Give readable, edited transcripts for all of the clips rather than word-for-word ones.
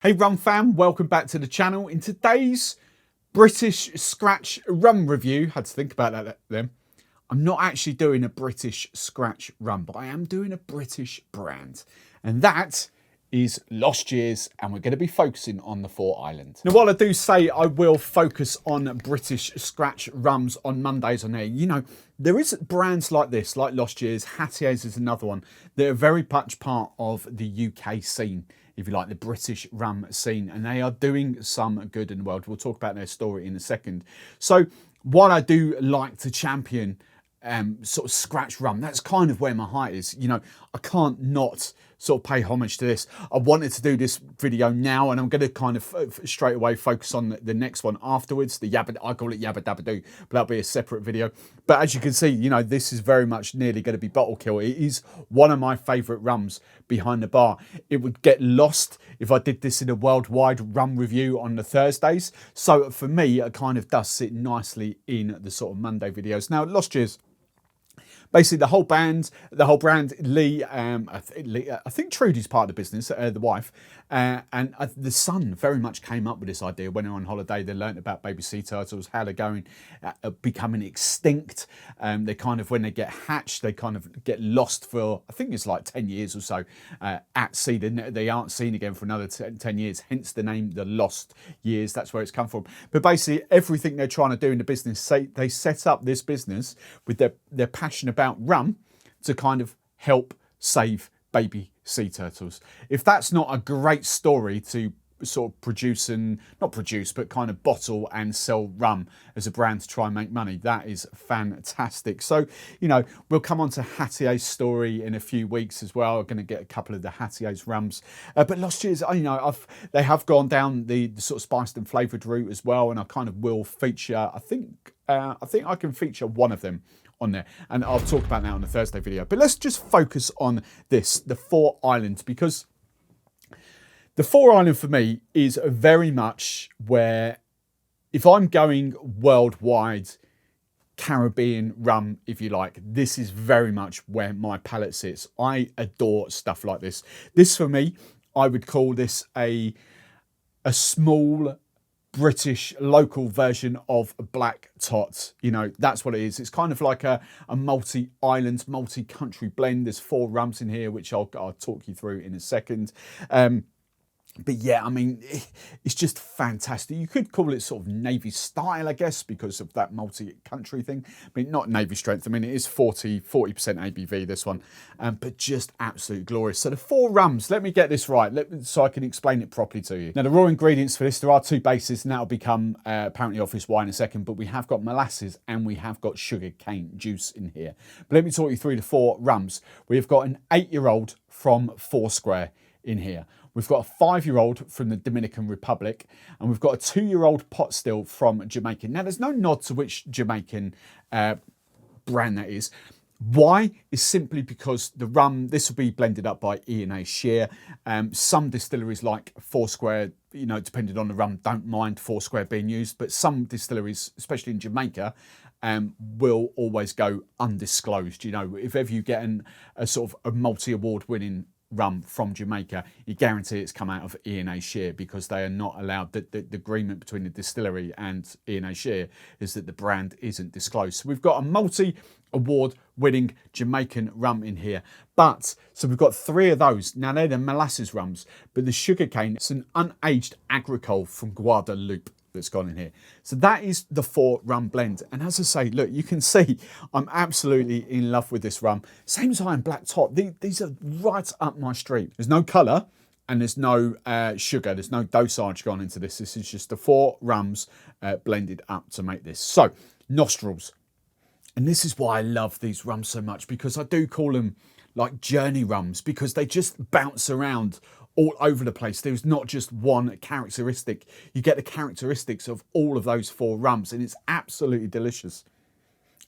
Hey Rum fam, welcome back to the channel. In today's British Scratch Rum review, had to think about that then. I'm not actually doing a British Scratch Rum, but I am doing a British brand. And that is Lost Years, and we're going to be focusing on the Four Islands. Now, while I do say I will focus on British Scratch Rums on Mondays on air, you know, there is brands like this, like Lost Years, Hattier's is another one, that are very much part of the UK scene, if you like, the British rum scene, and they are doing some good in the world. We'll talk about their story in a second. So while I do like to champion sort of scratch rum, that's kind of where my heart is. You know, I can't not sort of pay homage to this. I wanted to do this video now, and I'm going to kind of straight away focus on the next one afterwards. The Yabba, I call it Yabba Dabba Doo, but that'll be a separate video. But as you can see, you know, this is very much nearly going to be bottle kill. It is one of my favourite rums behind the bar. It would get lost if I did this in a worldwide rum review on the Thursdays. So for me, it kind of does sit nicely in the sort of Monday videos. Now, Lost Years. Basically, the whole brand, Lee, I think Trudy's part of the business, the wife, and the son very much came up with this idea. When they were on holiday, they learnt about baby sea turtles, how they're going, becoming extinct. They kind of, when they get hatched, they kind of get lost for, I think it's like 10 years or so at sea. They aren't seen again for another 10 years, hence the name, the Lost Years. That's where it's come from. But basically, everything they're trying to do in the business, they set up this business with their passion about rum to kind of help save baby sea turtles. If that's not a great story to sort of produce and not produce, but kind of bottle and sell rum as a brand to try and make money, that is fantastic. So, you know, we'll come on to Hattier's story in a few weeks as well. We're going to get a couple of the Hattier's rums, but Lost Years, you know, they have gone down the sort of spiced and flavoured route as well, and I kind of will feature, I think I can feature one of them on there, and I'll talk about that on the Thursday video. But let's just focus on this, the Four Islands, because the Four Island for me is very much where, if I'm going worldwide Caribbean rum, if you like, this is very much where my palate sits. I adore stuff like this. This for me, I would call this a small British local version of Black Tot. You know, that's what it is. It's kind of like a multi-island, multi-country blend. There's 4 rums in here, which I'll talk you through in a second. But yeah, I mean, it's just fantastic. You could call it sort of Navy style, I guess, because of that multi-country thing. I mean, not Navy strength. I mean, it is 40% ABV, this one, but just absolutely glorious. So the 4 rums, let me get this right so I can explain it properly to you. Now, the raw ingredients for this, there are 2 bases, and that'll become apparently office wine in a second, but we have got molasses and we have got sugar cane juice in here. But let me talk you through the 4 rums. We've got an 8-year-old from Foursquare in here. We've got a 5-year-old from the Dominican Republic, and we've got a 2-year-old pot still from Jamaica. Now, there's no nod to which Jamaican brand that is. Why? Is simply because the rum, this will be blended up by E&A Shear. Some distilleries like Foursquare, you know, depending on the rum, don't mind Foursquare being used, but some distilleries, especially in Jamaica, will always go undisclosed. You know, if ever you get a sort of a multi-award winning rum from Jamaica, you guarantee it's come out of E&A Shear, because they are not allowed, the agreement between the distillery and E&A Shear is that the brand isn't disclosed. So we've got a multi-award winning Jamaican rum in here. But, so we've got 3 of those. Now they're the molasses rums, but the sugarcane, it's an unaged agricole from Guadeloupe that's gone in here. So that is the 4 rum blend. And as I say, look, you can see I'm absolutely in love with this rum. Same as I am Black Tot. These are right up my street. There's no colour and there's no sugar. There's no dosage gone into this. This is just the 4 rums blended up to make this. So, nostrils. And this is why I love these rums so much, because I do call them like journey rums, because they just bounce around all over the place. There's not just one characteristic. You get the characteristics of all of those 4 rums, and it's absolutely delicious.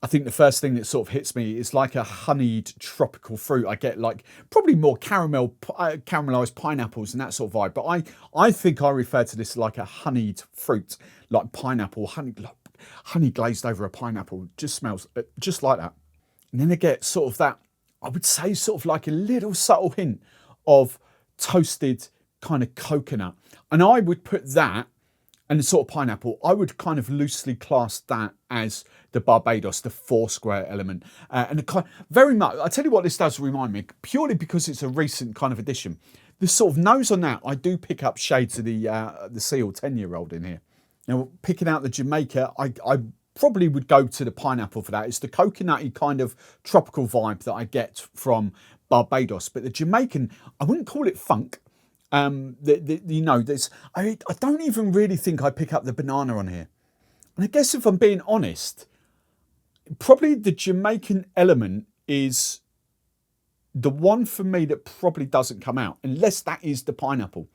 I think the first thing that sort of hits me is like a honeyed tropical fruit. I get like probably more caramelized pineapples and that sort of vibe. But I think I refer to this like a honeyed fruit, like pineapple, honey glazed over a pineapple. Just smells just like that. And then I get sort of that, I would say sort of like a little subtle hint of toasted kind of coconut. And I would put that and the sort of pineapple, I would kind of loosely class that as the Barbados, the Foursquare element. And the kind, very much, I tell you what this does remind me, purely because it's a recent kind of addition. The sort of nose on that, I do pick up shades of the Seal 10-year-old in here. Now, picking out the Jamaica, I probably would go to the pineapple for that. It's the coconutty kind of tropical vibe that I get from Barbados. But the Jamaican, I wouldn't call it funk. You know, I don't even really think I pick up the banana on here. And I guess if I'm being honest, probably the Jamaican element is the one for me that probably doesn't come out, unless that is the pineapple.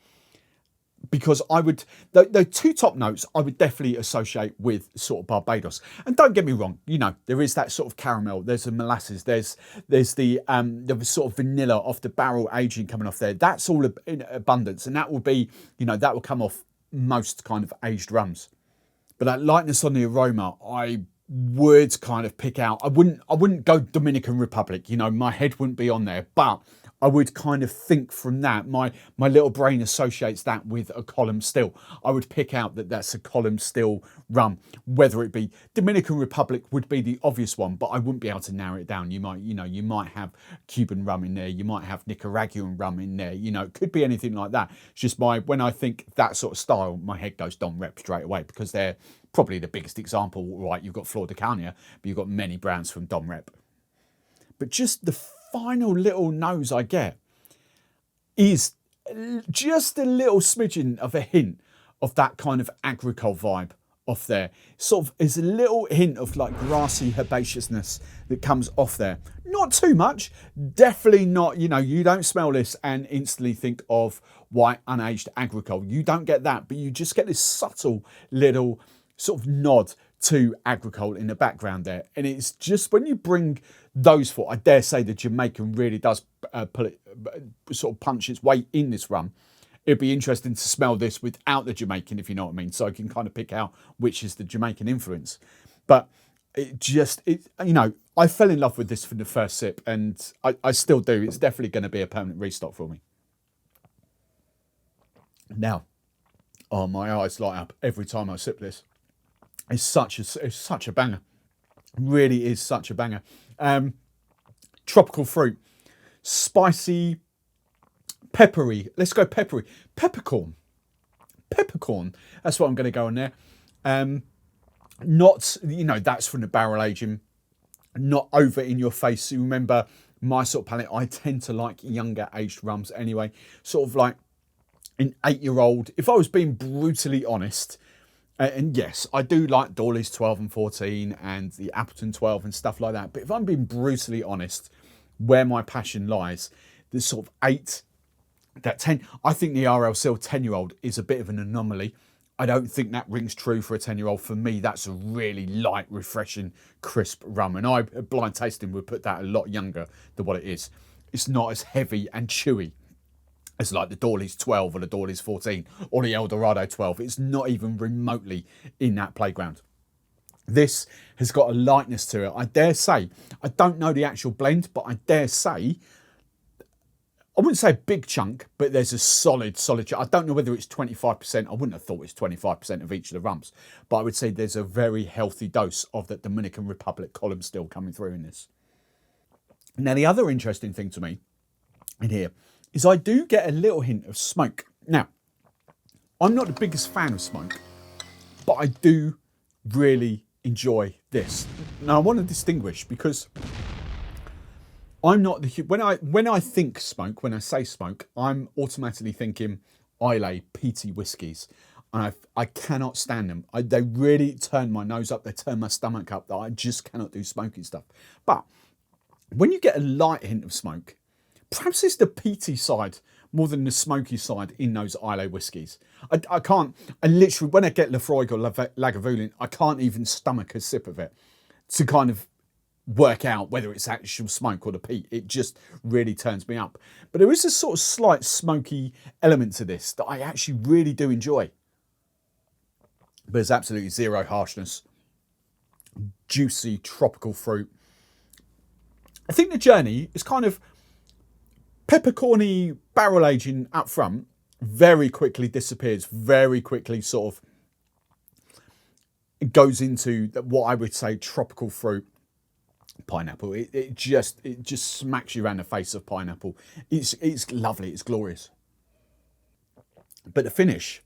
Because I would, the two top notes I would definitely associate with sort of Barbados. And don't get me wrong, you know, there is that sort of caramel, there's the molasses, there's the sort of vanilla off the barrel aging coming off there. That's all in abundance, and that will be, you know, that will come off most kind of aged rums. But that lightness on the aroma, I would kind of pick out. I wouldn't go Dominican Republic, you know, my head wouldn't be on there, but I would kind of think from that, my little brain associates that with a column still. I would pick out that that's a column still rum, whether it be Dominican Republic would be the obvious one, but I wouldn't be able to narrow it down. You might have Cuban rum in there, you might have Nicaraguan rum in there, you know, it could be anything like that. It's just when I think that sort of style, my head goes Dom Rep straight away, because they're probably the biggest example, right? You've got Flor de Caña, but you've got many brands from Dom Rep. But just the final little nose I get is just a little smidgen of a hint of that kind of agricole vibe off there. Sort of is a little hint of like grassy herbaceousness that comes off there. Not too much, definitely not, you know, you don't smell this and instantly think of white unaged agricole. You don't get that, but you just get this subtle little sort of nod to agricole in the background there. And it's just when you bring those four, I dare say the Jamaican really does sort of punch its weight in this rum. It'd be interesting to smell this without the Jamaican, if you know what I mean, so I can kind of pick out which is the Jamaican influence. But you know, I fell in love with this from the first sip, and I still do. It's definitely going to be a permanent restock for me. Now, oh, my eyes light up every time I sip this. It's such a banger. Really is such a banger. Tropical fruit, spicy, peppery. Let's go peppery. Peppercorn. That's what I'm going to go on there. Not, you know, that's from the barrel aging. Not over in your face. You remember my sort of palate. I tend to like younger aged rums anyway. Sort of like an 8-year-old. If I was being brutally honest. And yes, I do like Dawley's 12 and 14 and the Appleton 12 and stuff like that. But if I'm being brutally honest, where my passion lies, the sort of 8, that 10, I think the RL Seal 10-year-old is a bit of an anomaly. I don't think that rings true for a 10-year-old. For me, that's a really light, refreshing, crisp rum. And I, blind tasting, would put that a lot younger than what it is. It's not as heavy and chewy as like the Dawley's 12 or the Dawley's 14 or the Eldorado 12. It's not even remotely in that playground. This has got a lightness to it. I dare say, I don't know the actual blend, but I dare say, I wouldn't say a big chunk, but there's a solid chunk. I don't know whether it's 25%. I wouldn't have thought it's 25% of each of the rums, but I would say there's a very healthy dose of the Dominican Republic column still coming through in this. Now, the other interesting thing to me in here is I do get a little hint of smoke. Now, I'm not the biggest fan of smoke, but I do really enjoy this. Now, I want to distinguish, because I'm not the when I think smoke, when I say smoke, I'm automatically thinking Islay peaty whiskies. And I cannot stand them. They really turn my nose up. They turn my stomach up. That I just cannot do smoky stuff. But when you get a light hint of smoke, perhaps it's the peaty side more than the smoky side in those Islay whiskies. I literally, when I get Lafroig or Lagavulin, I can't even stomach a sip of it to kind of work out whether it's actual smoke or the peat. It just really turns me up. But there is a sort of slight smoky element to this that I actually really do enjoy. But there's absolutely zero harshness. Juicy tropical fruit. I think the journey is kind of peppercorny barrel aging up front, very quickly disappears, very quickly sort of it goes into what I would say tropical fruit. Pineapple, it just smacks you around the face of pineapple. It's lovely, it's glorious. But the finish,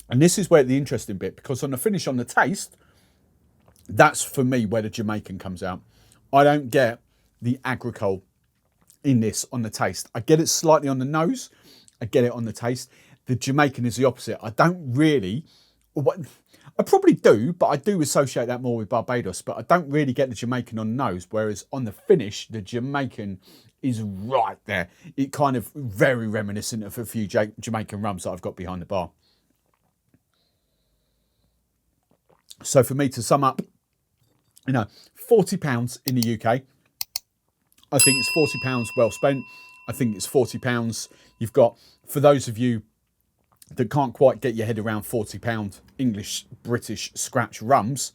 and this is where the interesting bit, because on the finish, on the taste, that's for me where the Jamaican comes out. I don't get the agricole in this on the taste. I get it slightly on the nose, I get it on the taste. The Jamaican is the opposite. I don't really, I probably do, but I do associate that more with Barbados, but I don't really get the Jamaican on the nose, whereas on the finish, the Jamaican is right there. It kind of very reminiscent of a few Jamaican rums that I've got behind the bar. So for me to sum up, you know, £40 in the UK. I think it's £40 well spent. I think it's £40. You've got, for those of you that can't quite get your head around £40 English British scratch rums,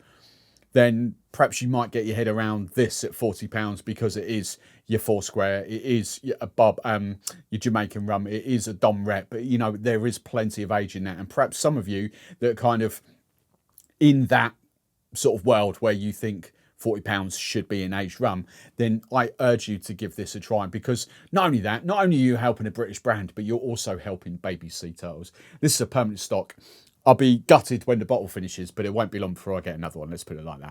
then perhaps you might get your head around this at £40 because it is your Foursquare, it is a your Jamaican rum, it is a Dom Rep, but you know, there is plenty of age in that. And perhaps some of you that are kind of in that sort of world where you think £40 should be an aged rum, then I urge you to give this a try, because not only that, not only are you helping a British brand, but you're also helping baby sea turtles. This is a permanent stock. I'll be gutted when the bottle finishes, but it won't be long before I get another one. Let's put it like that.